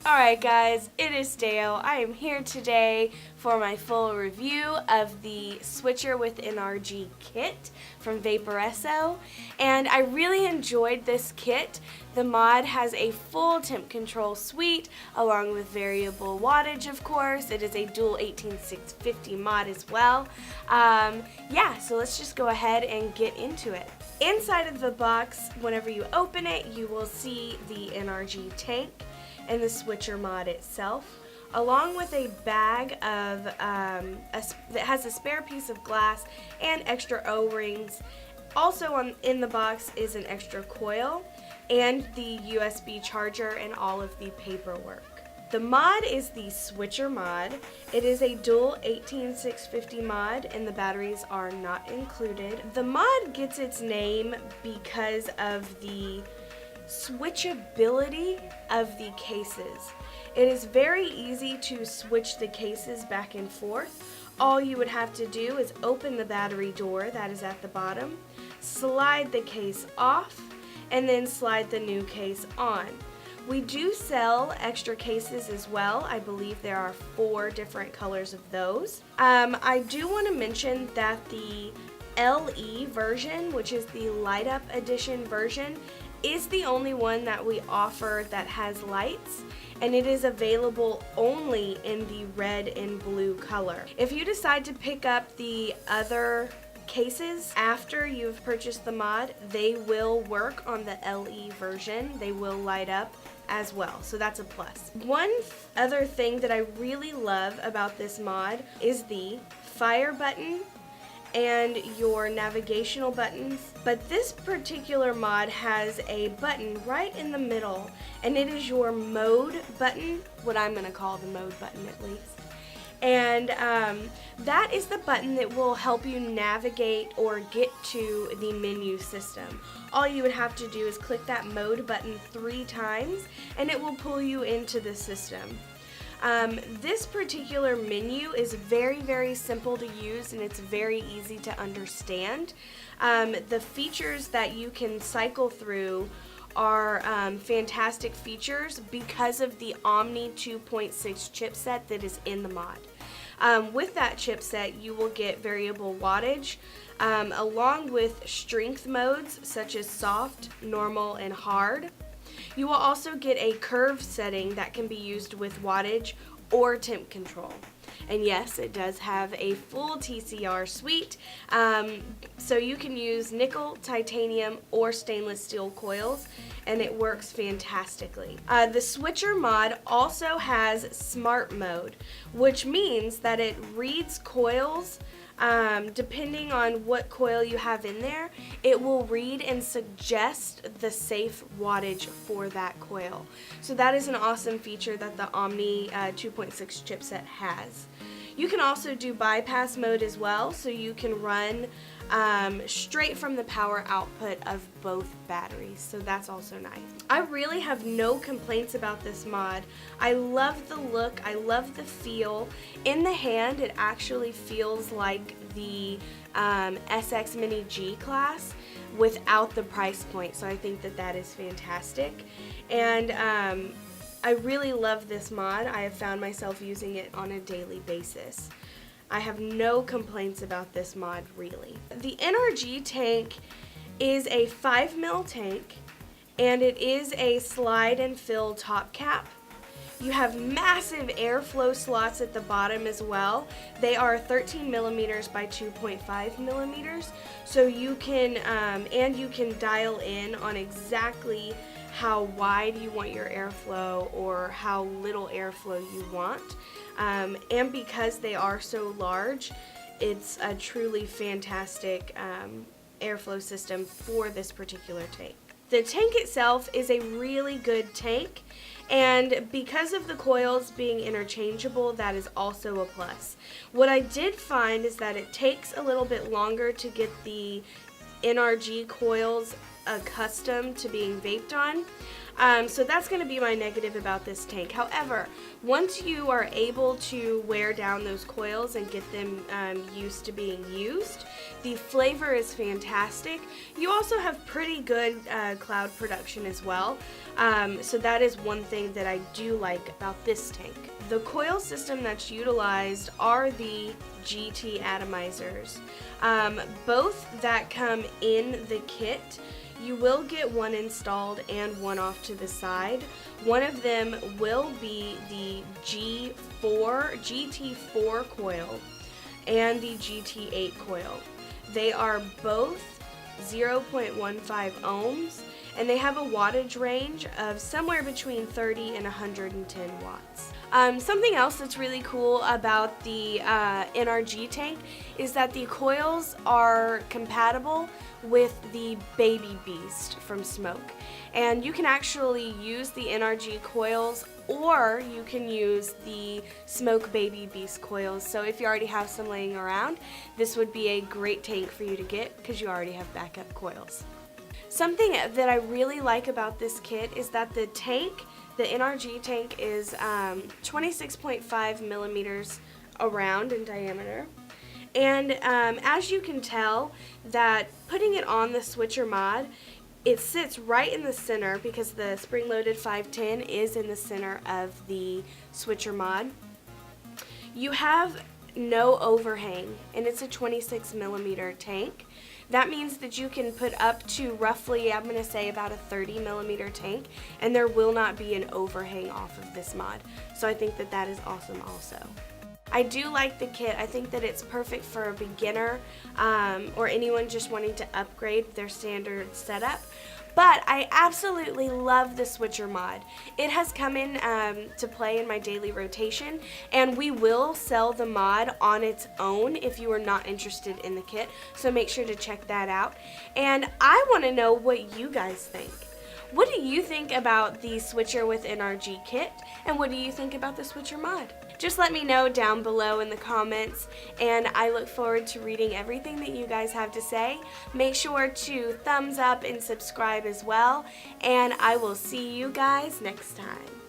Alright guys, it is Dale. I am here today for my full review of the Switcher with NRG kit from Vaporesso, and I really enjoyed this kit. The mod has a full temp control suite along with variable wattage, of course. It is a dual 18650 mod as well. So let's just go ahead and get into it. Inside of the box, whenever you open it, you will see the NRG tank and the switcher mod itself, along with a bag of that has a spare piece of glass and extra O-rings. Also in the box is an extra coil and the USB charger and all of the paperwork. The mod is the switcher mod. It is a dual 18650 mod and the batteries are not included. The mod gets its name because of the switchability of the cases. It is very easy to switch the cases back and forth. All you would have to do is open the battery door that is at the bottom, slide the case off, and then slide the new case on. We do sell extra cases as well. I believe there are 4 different colors of those. I do want to mention that the LE version, which is the light up edition version, is the only one that we offer that has lights, and it is available only in the red and blue color. If you decide to pick up the other cases after you've purchased the mod, they will work on the LE version. They will light up as well, so that's a plus. One other thing that I really love about this mod is the fire button and your navigational buttons, but this particular mod has a button right in the middle, and it is your mode button, what I'm going to call the mode button at least. And that is the button that will help you navigate or get to the menu system. All you would have to do is click that mode button 3 times and it will pull you into the system. This particular menu is very simple to use and it's very easy to understand. The features that you can cycle through are fantastic features because of the OMNI 2.6 chipset that is in the mod. With that chipset, you will get variable wattage along with strength modes such as soft, normal, and hard. You will also get a curve setting that can be used with wattage or temp control. And yes, it does have a full TCR suite, so you can use nickel, titanium, or stainless steel coils, and it works fantastically. The switcher mod also has smart mode, which means that it reads coils. Depending on what coil you have in there, it will read and suggest the safe wattage for that coil. So that is an awesome feature that the OMNI 2.6 chipset has. You can also do bypass mode as well, so you can run straight from the power output of both batteries, so that's also nice. I really have no complaints about this mod. I love the look, I love the feel. In the hand, it actually feels like the SX Mini G class without the price point, so I think that that is fantastic. And I really love this mod. I have found myself using it on a daily basis. I have no complaints about this mod, really. The NRG tank is a 5mm tank, and it is a slide and fill top cap. You have massive airflow slots at the bottom as well. They are 13mm by 2.5mm, so you can and you can dial in on exactly how wide you want your airflow or how little airflow you want. And because they are so large, it's a truly fantastic airflow system for this particular tank. The tank itself is a really good tank, and because of the coils being interchangeable, that is also a plus. What I did find is that it takes a little bit longer to get the NRG coils accustomed to being vaped on. So that's going to be my negative about this tank. However, once you are able to wear down those coils and get them used to being used, The flavor is fantastic. You also have pretty good cloud production as well. So that is one thing that I do like about this tank. The coil system that's utilized are the GT atomizers. Both that come in the kit. You will get one installed and one off to the side. One of them will be the GT4 coil and the GT8 coil. They are both 0.15 ohms, and they have a wattage range of somewhere between 30 and 110 watts. Something else that's really cool about the NRG tank is that the coils are compatible with the Baby Beast from Smoke. And you can actually use the NRG coils, or you can use the Smoke Baby Beast coils. So if you already have some laying around, this would be a great tank for you to get because you already have backup coils. Something that I really like about this kit is that the NRG tank is 26.5 millimeters around in diameter. And as you can tell, that putting it on the switcher mod, it sits right in the center because the spring-loaded 510 is in the center of the switcher mod. You have no overhang, and it's a 26 millimeter tank. That means that you can put up to roughly, I'm going to say about a 30 millimeter tank, and there will not be an overhang off of this mod. So I think that that is awesome also. I do like the kit. I think that it's perfect for a beginner or anyone just wanting to upgrade their standard setup. But I absolutely love the switcher mod. It has come in to play in my daily rotation, and we will sell the mod on its own if you are not interested in the kit, so make sure to check that out. And I want to know what you guys think. What do you think about the switcher with NRG kit, and what do you think about the switcher mod? Just let me know down below in the comments, and I look forward to reading everything that you guys have to say. Make sure to thumbs up and subscribe as well, and I will see you guys next time.